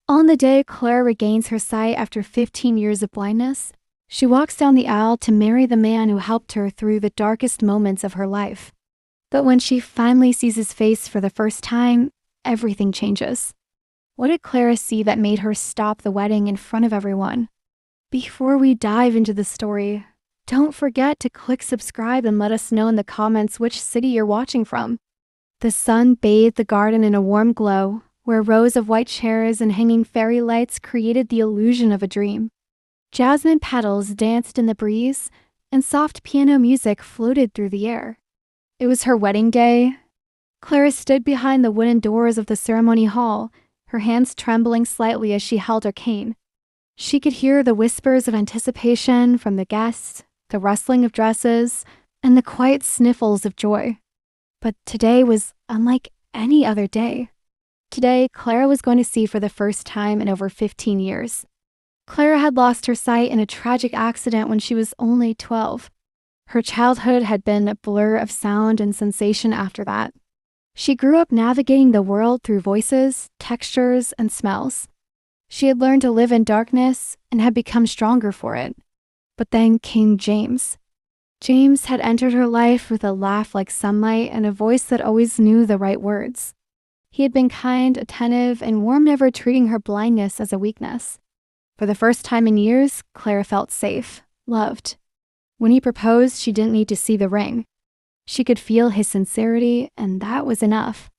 On the day Clara regains her sight after 15 years of blindness, she walks down the aisle to marry the man who helped her through the darkest moments of her life. But when she finally sees his face for the first time, everything changes. What did Clara see that made her stop the wedding in front of everyone? Before we dive into the story, don't forget to click subscribe and let us know in the comments which city you're watching from. The sun bathed the garden in a warm glow, where rows of white chairs and hanging fairy lights created the illusion of a dream. Jasmine petals danced in the breeze, and soft piano music floated through the air. It was her wedding day. Clara stood behind the wooden doors of the ceremony hall, her hands trembling slightly as she held her cane. She could hear the whispers of anticipation from the guests, the rustling of dresses, and the quiet sniffles of joy. But today was unlike any other day. Today, Clara was going to see for the first time in over 15 years. Clara had lost her sight in a tragic accident when she was only 12. Her childhood had been a blur of sound and sensation after that. She grew up navigating the world through voices, textures, and smells. She had learned to live in darkness and had become stronger for it. But then came James. James had entered her life with a laugh like sunlight and a voice that always knew the right words. He had been kind, attentive, and warm, never treating her blindness as a weakness. For the first time in years, Clara felt safe, loved. When he proposed, she didn't need to see the ring. She could feel his sincerity, and that was enough.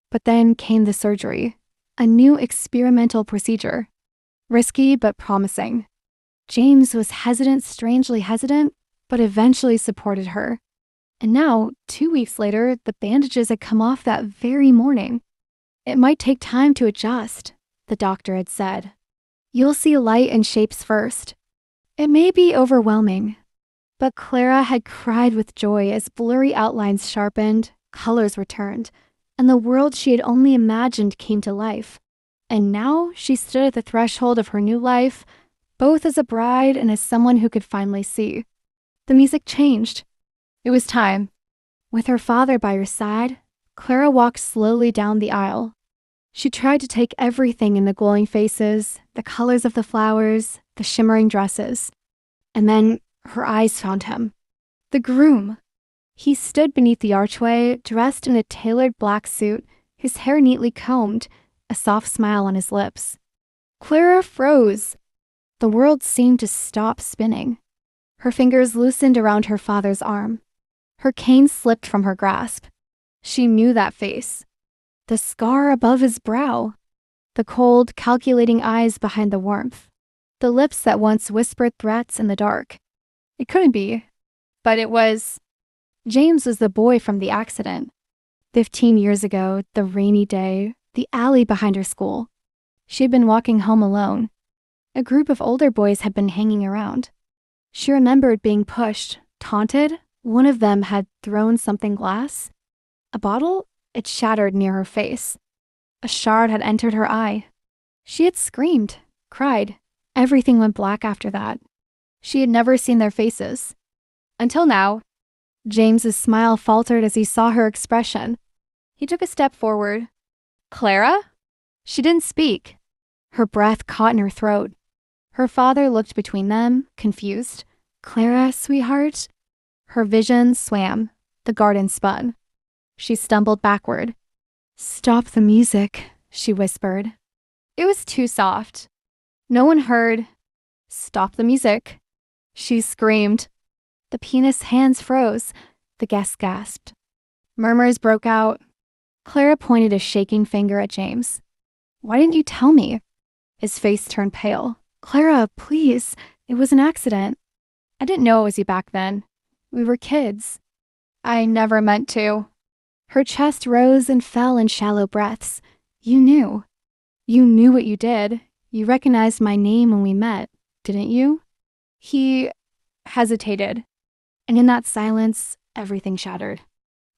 But then came the surgery, a new experimental procedure. Risky but promising. James was hesitant, strangely hesitant, but eventually supported her. And now, 2 weeks later, the bandages had come off that very morning. It might take time to adjust, the doctor had said. You'll see light and shapes first. It may be overwhelming. But Clara had cried with joy as blurry outlines sharpened, colors returned, and the world she had only imagined came to life. And now she stood at the threshold of her new life, both as a bride and as someone who could finally see. The music changed. It was time. With her father by her side, Clara walked slowly down the aisle. She tried to take everything in the glowing faces, the colors of the flowers, the shimmering dresses. And then her eyes found him. The groom. He stood beneath the archway, dressed in a tailored black suit, his hair neatly combed, a soft smile on his lips. Clara froze. The world seemed to stop spinning. Her fingers loosened around her father's arm. Her cane slipped from her grasp. She knew that face. The scar above his brow. The cold, calculating eyes behind the warmth. The lips that once whispered threats in the dark. It couldn't be, but it was. James was the boy from the accident. 15 years ago, the rainy day, the alley behind her school. She had been walking home alone. A group of older boys had been hanging around. She remembered being pushed, taunted. One of them had thrown something glass. A bottle? It shattered near her face. A shard had entered her eye. She had screamed, cried. Everything went black after that. She had never seen their faces. Until now. James's smile faltered as he saw her expression. He took a step forward. Clara? She didn't speak. Her breath caught in her throat. Her father looked between them, confused. Clara, sweetheart? Her vision swam. The garden spun. She stumbled backward. Stop the music, she whispered. It was too soft. No one heard. Stop the music. She screamed. The pianist's hands froze. The guests gasped. Murmurs broke out. Clara pointed a shaking finger at James. Why didn't you tell me? His face turned pale. Clara, please. It was an accident. I didn't know it was you back then. We were kids. I never meant to. Her chest rose and fell in shallow breaths. You knew. You knew what you did. You recognized my name when we met, didn't you? He hesitated. And in that silence, everything shattered.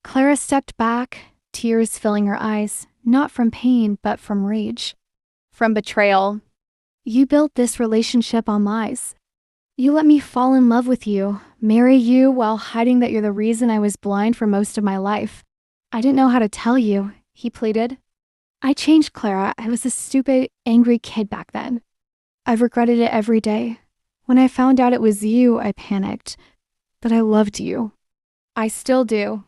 Clara stepped back, tears filling her eyes, not from pain, but from rage. From betrayal. You built this relationship on lies. You let me fall in love with you, marry you while hiding that you're the reason I was blind for most of my life. I didn't know how to tell you, he pleaded. I changed, Clara. I was a stupid, angry kid back then. I've regretted it every day. When I found out it was you, I panicked. But I loved you. I still do.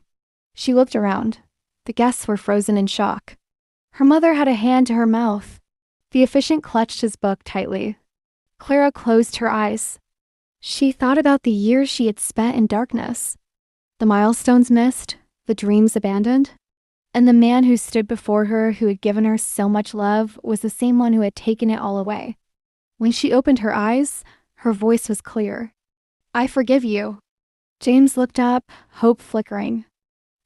She looked around. The guests were frozen in shock. Her mother had a hand to her mouth. The officiant clutched his book tightly. Clara closed her eyes. She thought about the years she had spent in darkness. The milestones missed, the dreams abandoned. And the man who stood before her, who had given her so much love, was the same one who had taken it all away. When she opened her eyes, her voice was clear. I forgive you. James looked up, hope flickering.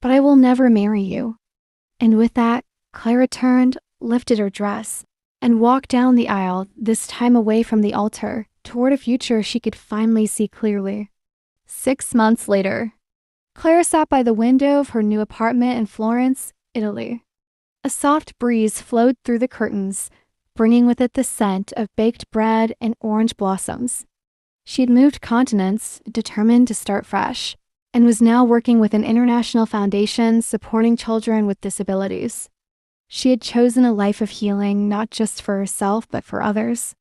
But I will never marry you. And with that, Clara turned, lifted her dress, and walked down the aisle, this time away from the altar, toward a future she could finally see clearly. 6 months later, Clara sat by the window of her new apartment in Florence, Italy. A soft breeze flowed through the curtains, bringing with it the scent of baked bread and orange blossoms. She had moved continents, determined to start fresh, and was now working with an international foundation supporting children with disabilities. She had chosen a life of healing not just for herself but for others.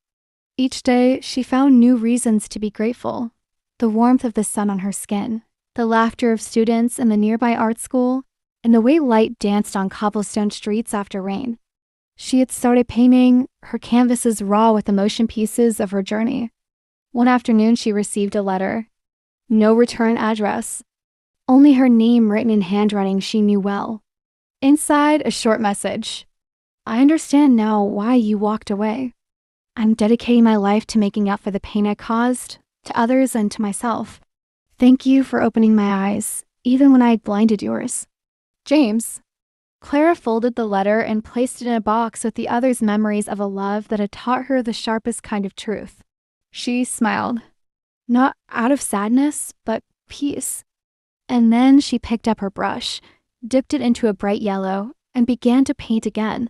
Each day, she found new reasons to be grateful. The warmth of the sun on her skin, the laughter of students in the nearby art school, and the way light danced on cobblestone streets after rain. She had started painting, her canvases raw with the motion pieces of her journey. One afternoon, she received a letter. No return address. Only her name written in handwriting she knew well. Inside, a short message. I understand now why you walked away. I'm dedicating my life to making up for the pain I caused, to others and to myself. Thank you for opening my eyes, even when I had blinded yours. James. Clara folded the letter and placed it in a box with the other's memories of a love that had taught her the sharpest kind of truth. She smiled. Not out of sadness, but peace. And then she picked up her brush, dipped it into a bright yellow, and began to paint again.